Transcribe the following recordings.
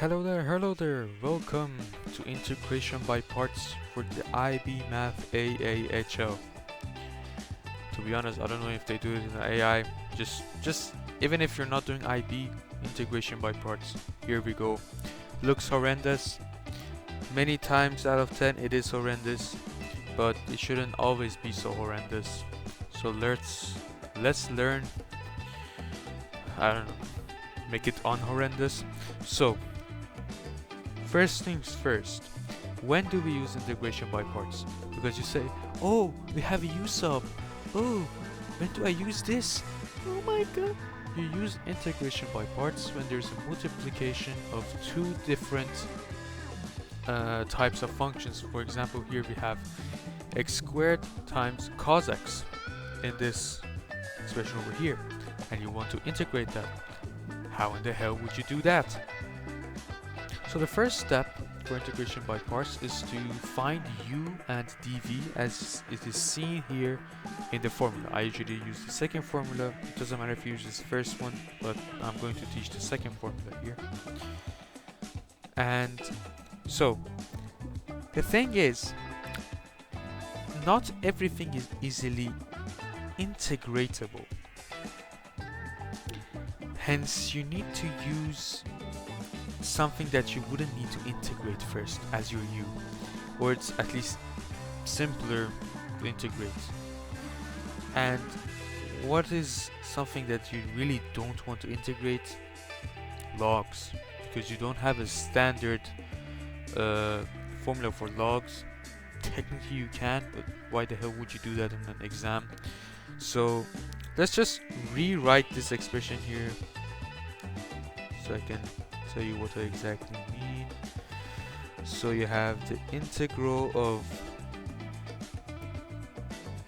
Hello there, welcome to Integration by Parts for the IB Math AAHL. To be honest, I don't know if they do it in the AI, just even if you're not doing IB, Integration by Parts, here we go. Looks horrendous, many times out of 10 it is horrendous, but it shouldn't always be so horrendous. So let's learn, I don't know, make it unhorrendous. So first things first, when do we use integration by parts? Because you say, oh, we have a U sub. Oh, when do I use this? Oh my god. You use integration by parts when there's a multiplication of two different types of functions. For example, here we have x squared times cos x in this expression over here, and you want to integrate that. How in the hell would you do that? So the first step for integration by parts is to find u and dv as it is seen here in the formula. I usually use the second formula. It doesn't matter if you use this first one, but I'm going to teach the second formula here. And so the thing is, not everything is easily integratable. Hence, you need to use something that you wouldn't need to integrate first as your u, or it's at least simpler to integrate. And what is something that you really don't want to integrate? Logs, because you don't have a standard formula for logs. Technically you can, but why the hell would you do that in an exam? So let's just rewrite this expression here so I can tell you what I exactly mean. So you have the integral of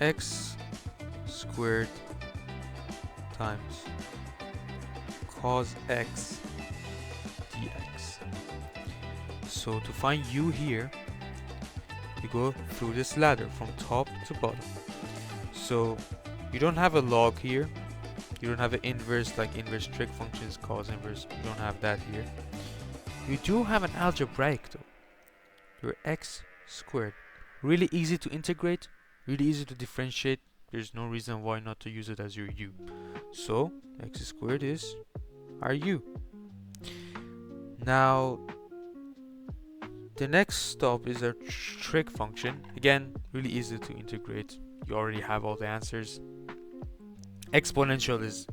x squared times cos x dx. So to find u here, you go through this ladder from top to bottom. So you don't have a log here. You don't have an inverse like inverse trig functions, cos inverse. You don't have that here. You do have an algebraic though. Your x squared. Really easy to integrate, really easy to differentiate. There's no reason why not to use it as your u. So x squared is our u. Now the next stop is our trig function. Again, really easy to integrate. You already have all the answers. Exponential is,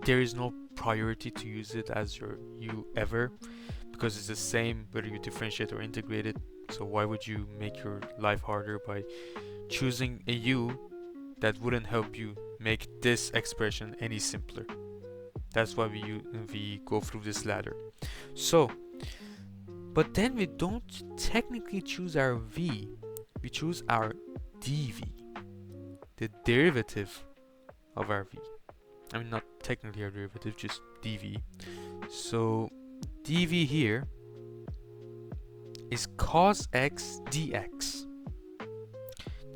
there is no priority to use it as your u ever, because it's the same whether you differentiate or integrate it. So why would you make your life harder by choosing a u that wouldn't help you make this expression any simpler? That's why we go through this ladder. So, but then we don't technically choose our v, we choose our dv, the derivative of our v. I mean, not technically our derivative, just dv. So dv here is cos x dx.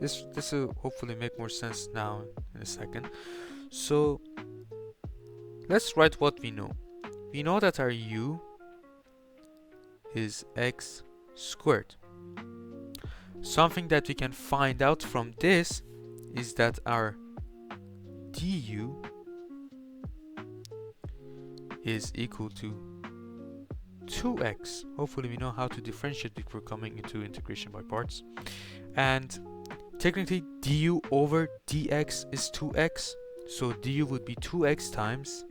This will hopefully make more sense now in a second. So let's write what we know. We know that our u is x squared. Something that we can find out from this is that our du is equal to 2x. Hopefully we know how to differentiate before coming into integration by parts. And technically du over dx is 2x, so du would be 2x times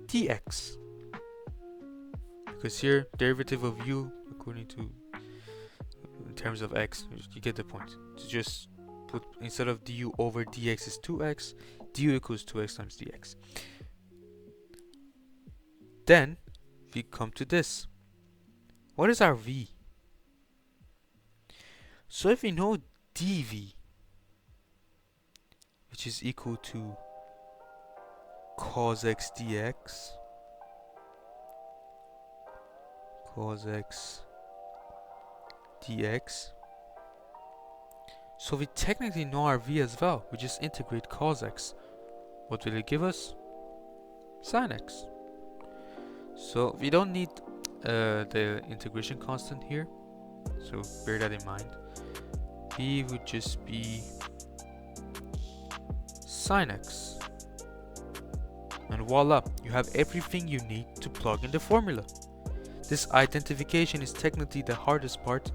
dx, because here derivative of u according to in terms of x, you get the point. To just put, instead of du over dx is 2x, du equals 2x times dx. Then we come to this. What is our v? So if we know dv, which is equal to cos x dx, cos x dx, so we technically know our v as well. We just integrate cos x. What will it give us? Sin x. So we don't need the integration constant here, so bear that in mind. V would just be sine x, and voila, you have everything you need to plug in the formula. This identification is technically the hardest part.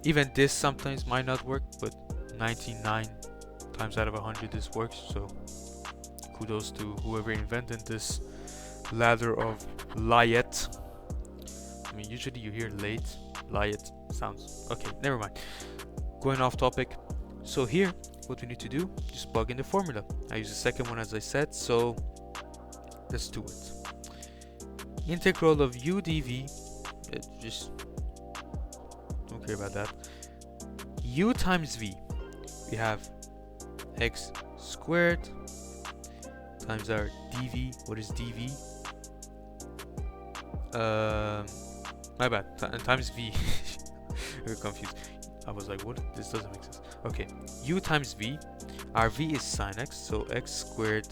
Even this sometimes might not work, but 99 times out of 100 this works, so kudos to whoever invented this ladder of Layet. I mean, usually you hear late, Layet sounds okay, never mind. Going off topic. So here, what we need to do, just plug in the formula. I use the second one as I said, so let's do it. Integral of u dv, just don't care about that. U times v, we have x squared times our dv. What is dv? My bad. Times v. I got confused. I was like, what? This doesn't make sense. Okay, u times v. Our v is sine x, so x squared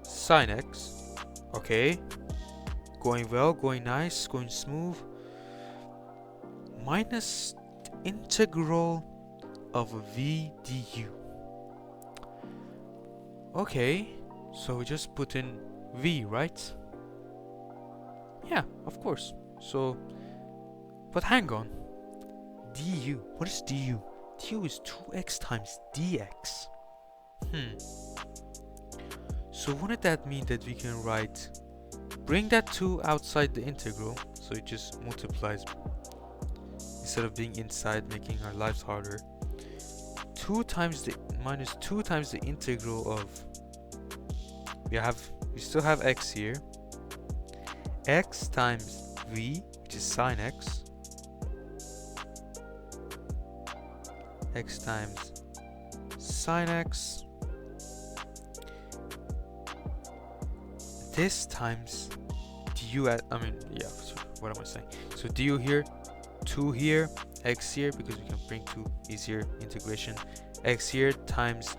sine x. Okay, going well, going nice, going smooth. Minus integral of v du. Okay, so we just put in v, right? Yeah, of course. So, but hang on. Du. What is du? Du is 2x times dx. So wouldn't that mean that we can write, bring that 2 outside the integral, so it just multiplies instead of being inside, making our lives harder. 2 times the minus 2 times the integral of, we still have x here, x times v, which is sine x, x times sine x, this times du at, what am I saying? So du here, 2 here, x here, because we can bring 2 easier integration, x here times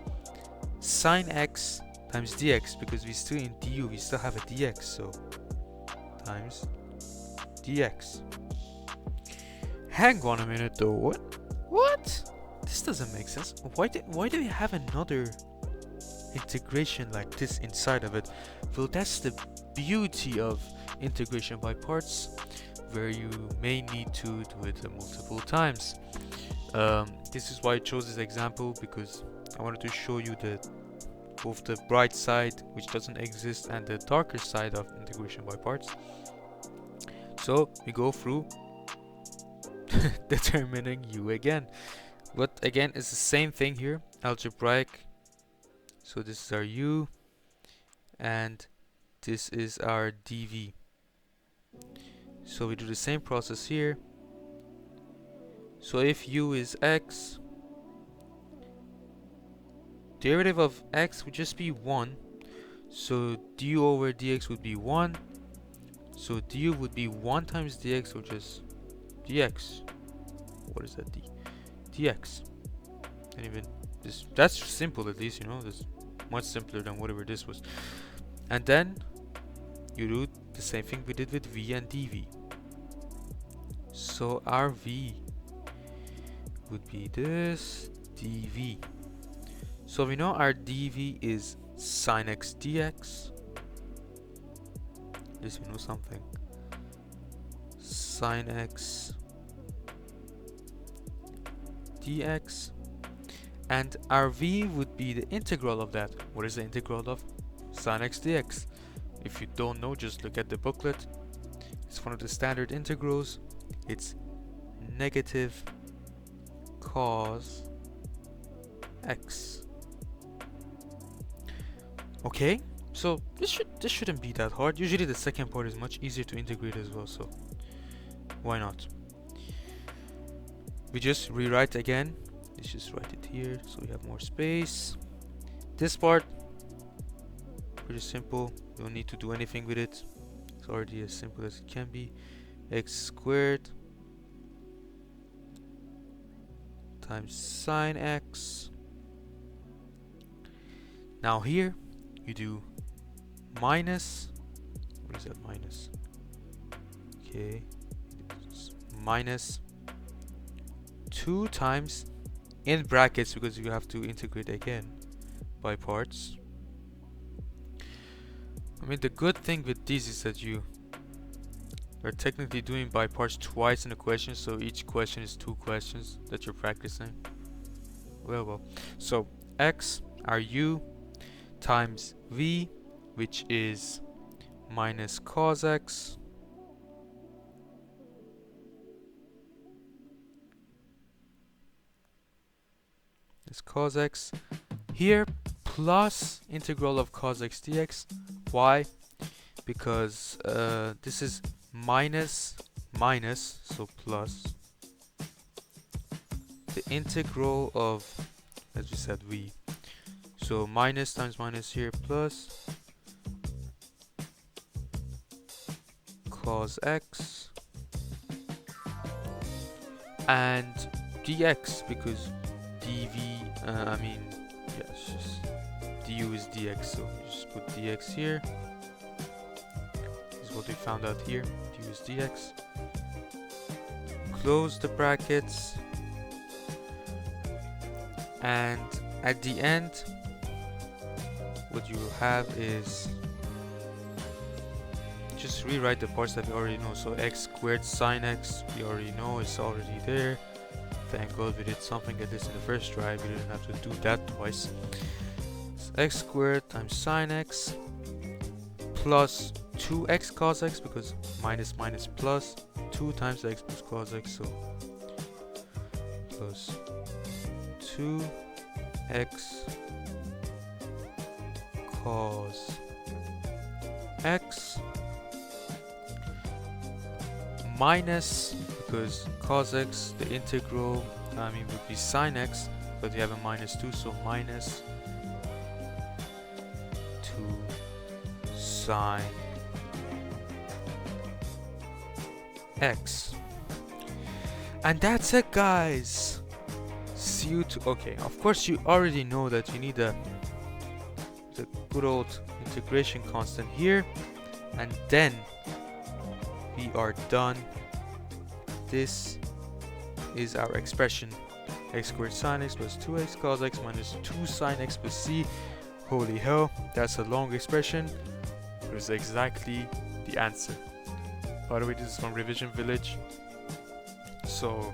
sine x times dx, because we still in du, we still have a dx, so times dx. Hang on a minute though, what? This doesn't make sense. Why do we have another integration like this inside of it? Well, that's the beauty of integration by parts, where you may need to do it multiple times. This is why I chose this example, because I wanted to show you both the bright side, which doesn't exist, and the darker side of integration by parts. So we go through determining u again, but again it's the same thing here, algebraic. So this is our u and this is our dv. So we do the same process here. So if u is x, derivative of x would just be 1, so du over dx would be 1, so du would be 1 times dx, or just dx. What is that? Dx. And even this, that's simple, at least, you know, that's much simpler than whatever this was. And then you do the same thing we did with v and dv. So our v would be this dv. So we know our dv is sine x dx. At least we know something. Sine x dx. And our v would be the integral of that. What is the integral of sine x dx? If you don't know, just look at the booklet. It's one of the standard integrals. It's negative cos x. Okay, so this shouldn't be that hard. Usually the second part is much easier to integrate as well, so why not? We just rewrite again. Let's just write it here so we have more space. This part, pretty simple. You don't need to do anything with it. It's already as simple as it can be. X squared times sine x. Now here you do minus, what is that minus? Okay, it's minus 2 times in brackets because you have to integrate again by parts. I mean, the good thing with these is that you are technically doing by parts twice in a question, so each question is 2 questions that you're practicing. Well, so x are u times v, which is minus cos x is cos x here, plus integral of cos x dx. Why? Because this is minus, so plus the integral of, as we said, v. So minus times minus here, plus cos x and dx, because dv, I mean, yeah, it's just du is dx, so you just put dx here. This is what we found out here, du is dx. Close the brackets, and at the end what you will have is just rewrite the parts that we already know. So x squared sine x, we already know, it's already there. Thank God we did something like this in the first try, we didn't have to do that twice. So x squared times sine x plus 2x cos x, because minus minus plus 2 times x plus cos x, so plus 2x cos x minus, because cos x, the integral, I mean, would be sine x, but we have a minus 2, so minus 2 sine x. And that's it, guys. See you okay, of course you already know that you need the good old integration constant here, and then we are done. This is our expression, x squared sine x plus 2x cos x minus 2 sine x plus c. Holy hell, that's a long expression. It was exactly the answer. By the way, this is from Revision Village, so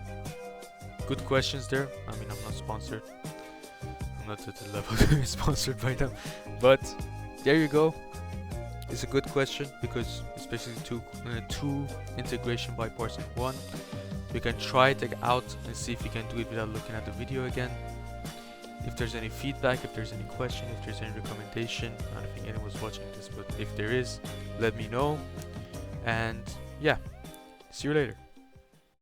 good questions there. I mean, I'm not sponsored, I'm not at the level to be sponsored by them, but there you go. It's a good question because it's basically two integration by parts in one. You can try it out and see if you can do it without looking at the video again. If there's any feedback, if there's any question, if there's any recommendation, I don't think anyone's watching this, but if there is, let me know. And yeah, see you later.